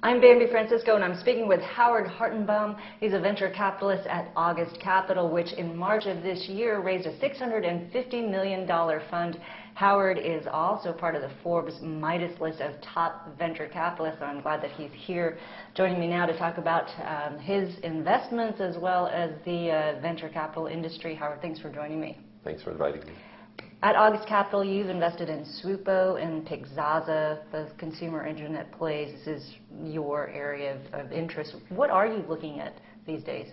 I'm Bambi Francisco, and I'm speaking with Howard Hartenbaum. He's a venture capitalist at August Capital, which in March of this year raised a $650 million fund. Howard is also part of the Forbes Midas list of top venture capitalists, and I'm glad that he's here joining me now to talk about his investments as well as the venture capital industry. Howard, thanks for joining me. Thanks for inviting me. At August Capital, you've invested in Swoopo and Pixazza, the consumer internet plays. This is your area of interest. What are you looking at these days?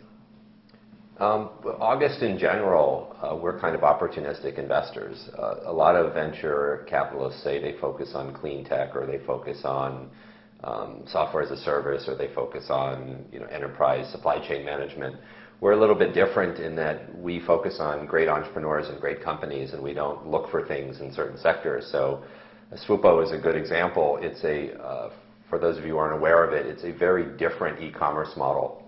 August in general, we're kind of opportunistic investors. A lot of venture capitalists say they focus on clean tech, or they focus on software as a service, or they focus on enterprise supply chain management. We're a little bit different in that we focus on great entrepreneurs and great companies, and we don't look for things in certain sectors. So Swoopo is a good example. It's for those of you who aren't aware of it, it's a very different e-commerce model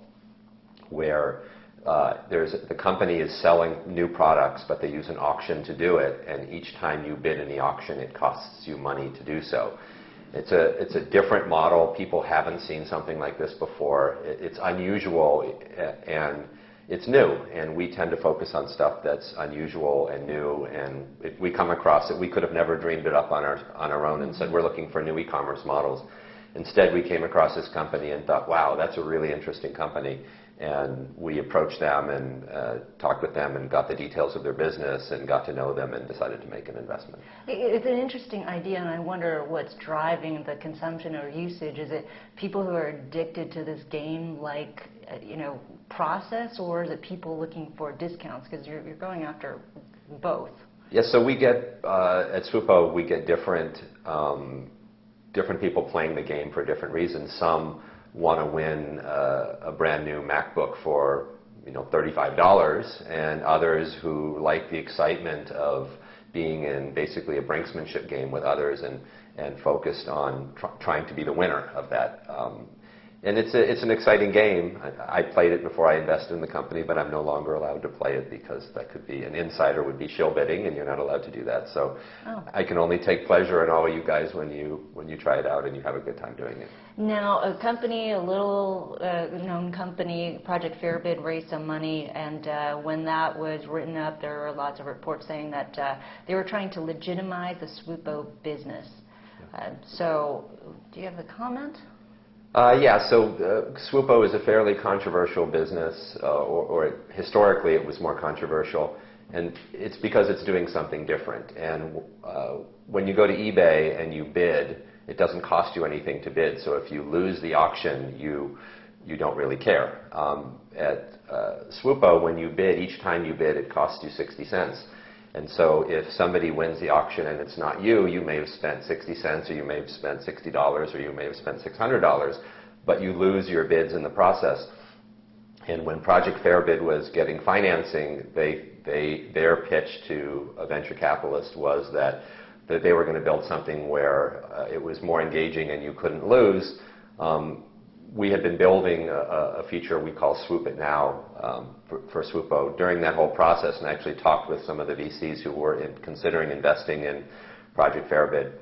where the company is selling new products, but they use an auction to do it, and each time you bid in the auction, it costs you money to do so. It's a different model. People haven't seen something like this before. It's unusual, and it's new, and we tend to focus on stuff that's unusual and new, and if we come across it, we could have never dreamed it up on our own and said we're looking for new e-commerce models. Instead, we came across this company and thought, wow, that's a really interesting company. And we approached them and talked with them and got the details of their business and got to know them and decided to make an investment. It's an interesting idea, and I wonder what's driving the consumption or usage. Is it people who are addicted to this game-like process, or is it people looking for discounts? Because you're going after both. Yes, so we get, at Swoopo, we get different people playing the game for different reasons. Some want to win a brand new MacBook for $35, and others who like the excitement of being in basically a brinksmanship game with others and focused on trying to be the winner of that. And it's an exciting game. I played it before I invested in the company, but I'm no longer allowed to play it because that could be, an insider would be shill bidding, and you're not allowed to do that. So I can only take pleasure in all of you guys when you try it out and you have a good time doing it. Now, a company, a little known company, Project Fairbid, raised some money, and when that was written up, there were lots of reports saying that they were trying to legitimize the Swoopo business. So do you have a comment? Yeah, so Swoopo is a fairly controversial business, or historically it was more controversial, and it's because it's doing something different. And when you go to eBay and you bid, it doesn't cost you anything to bid, so if you lose the auction, you don't really care. At Swoopo, when you bid, each time you bid, it costs you 60 cents. And so if somebody wins the auction and it's not you, you may have spent 60 cents, or you may have spent $60, or you may have spent $600, but you lose your bids in the process. And when Project Fairbid was getting financing, their pitch to a venture capitalist was that they were going to build something where it was more engaging and you couldn't lose. We had been building a feature we call Swoop It Now for Swoopo during that whole process, and I actually talked with some of the VCs who were considering investing in Project Fairbid.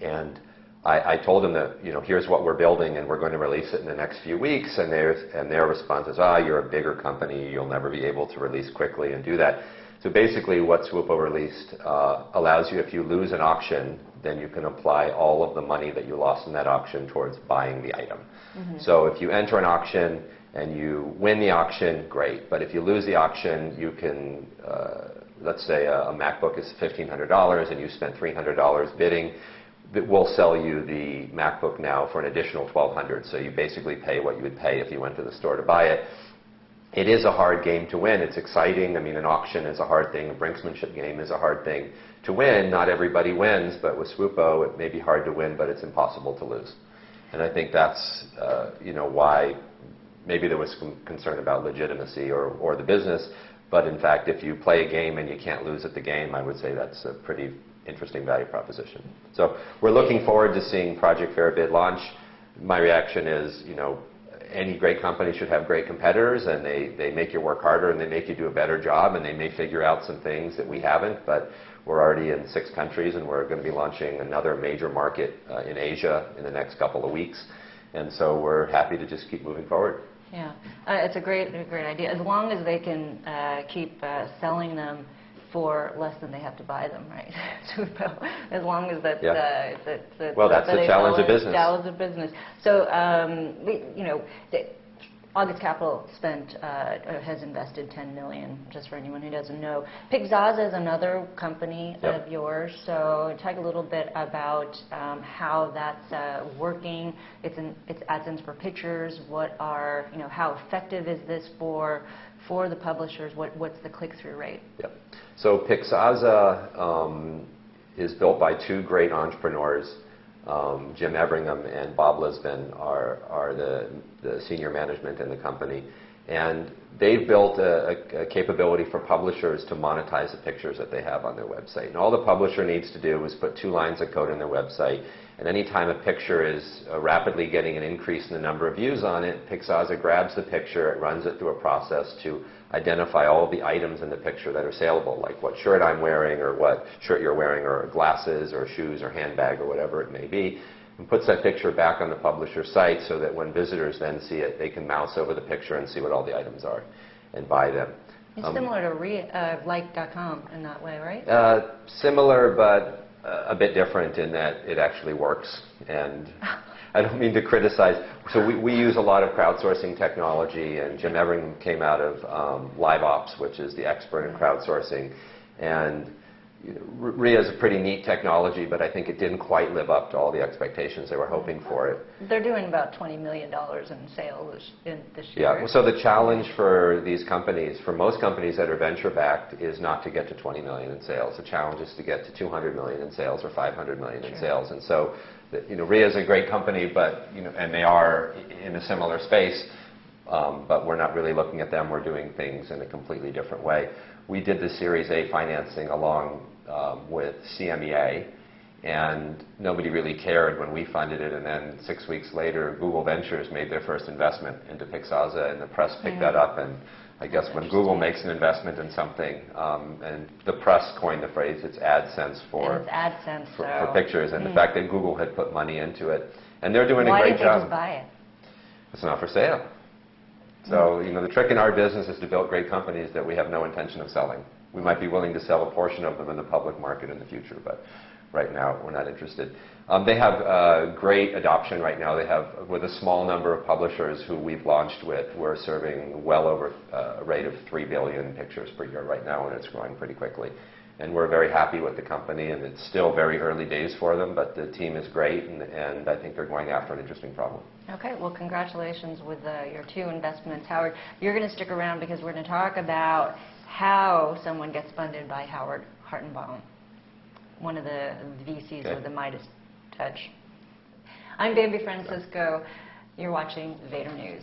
And I told them that, here's what we're building, and we're going to release it in the next few weeks. And their response is, you're a bigger company, you'll never be able to release quickly and do that. So basically what Swoopo released allows you, if you lose an auction, then you can apply all of the money that you lost in that auction towards buying the item. Mm-hmm. So if you enter an auction and you win the auction, great. But if you lose the auction, you can, let's say a MacBook is $1,500 and you spent $300 bidding, we'll sell you the MacBook now for an additional $1,200. So you basically pay what you would pay if you went to the store to buy it. It is a hard game to win. It's exciting. I mean, an auction is a hard thing. A brinksmanship game is a hard thing to win. Not everybody wins, but with Swoopo, it may be hard to win, but it's impossible to lose. And I think that's why maybe there was some concern about legitimacy or the business. But in fact, if you play a game and you can't lose at the game, I would say that's a pretty interesting value proposition. So we're looking forward to seeing Project Fairbid launch. My reaction is, any great company should have great competitors, and they make you work harder and they make you do a better job, and they may figure out some things that we haven't, but we're already in 6 countries, and we're going to be launching another major market in Asia in the next couple of weeks. And so we're happy to just keep moving forward. Yeah, it's a great idea. As long as they can keep selling them for less than they have to buy them, right? Swoopo. As long as that's well, that's the challenge of business. Challenge of business. So August Capital has invested $10 million, just for anyone who doesn't know. Pixazza is another company of yours. So talk a little bit about how that's working. It's AdSense for pictures. How effective is this for the publishers? What's the click-through rate? Yep. So Pixazza is built by two great entrepreneurs. Jim Everingham and Bob Lisbon are the senior management in the company. And they've built a capability for publishers to monetize the pictures that they have on their website. And all the publisher needs to do is put 2 lines of code in their website. And any time a picture is rapidly getting an increase in the number of views on it, Pixazza grabs the picture, it runs it through a process to identify all of the items in the picture that are saleable, like what shirt I'm wearing, or what shirt you're wearing, or glasses, or shoes, or handbag, or whatever it may be, and puts that picture back on the publisher's site so that when visitors then see it, they can mouse over the picture and see what all the items are and buy them. It's similar to like.com in that way, right? Similar, but a bit different in that it actually works. And I don't mean to criticize. So we use a lot of crowdsourcing technology, and Jim Everingham came out of LiveOps, which is the expert in crowdsourcing. And RIA is a pretty neat technology, but I think it didn't quite live up to all the expectations they were hoping for it. They're doing about $20 million in sales this year. Yeah, so the challenge for these companies, for most companies that are venture-backed, is not to get to 20 million in sales. The challenge is to get to 200 million in sales or 500 million in sales. And so, RIA is a great company, but and they are in a similar space, but we're not really looking at them. We're doing things in a completely different way. We did the Series A financing along with CMEA, and nobody really cared when we funded it. And then 6 weeks later, Google Ventures made their first investment into Pixazza, and the press picked that up. And I guess when Google makes an investment in something, and the press coined the phrase, it's AdSense for pictures, and the fact that Google had put money into it, and they're doing a great job. Why didn't they just buy it? It's not for sale. So, the trick in our business is to build great companies that we have no intention of selling. We might be willing to sell a portion of them in the public market in the future, but right now we're not interested. They have great adoption right now. They have, with a small number of publishers who we've launched with, we're serving well over a rate of 3 billion pictures per year right now, and it's growing pretty quickly. And we're very happy with the company, and it's still very early days for them, but the team is great, and I think they're going after an interesting problem. Okay, well, congratulations with your 2 investments. Howard, you're going to stick around because we're going to talk about how someone gets funded by Howard Hartenbaum, one of the VCs with the Midas touch. I'm Bambi Francisco. You're watching Vader News.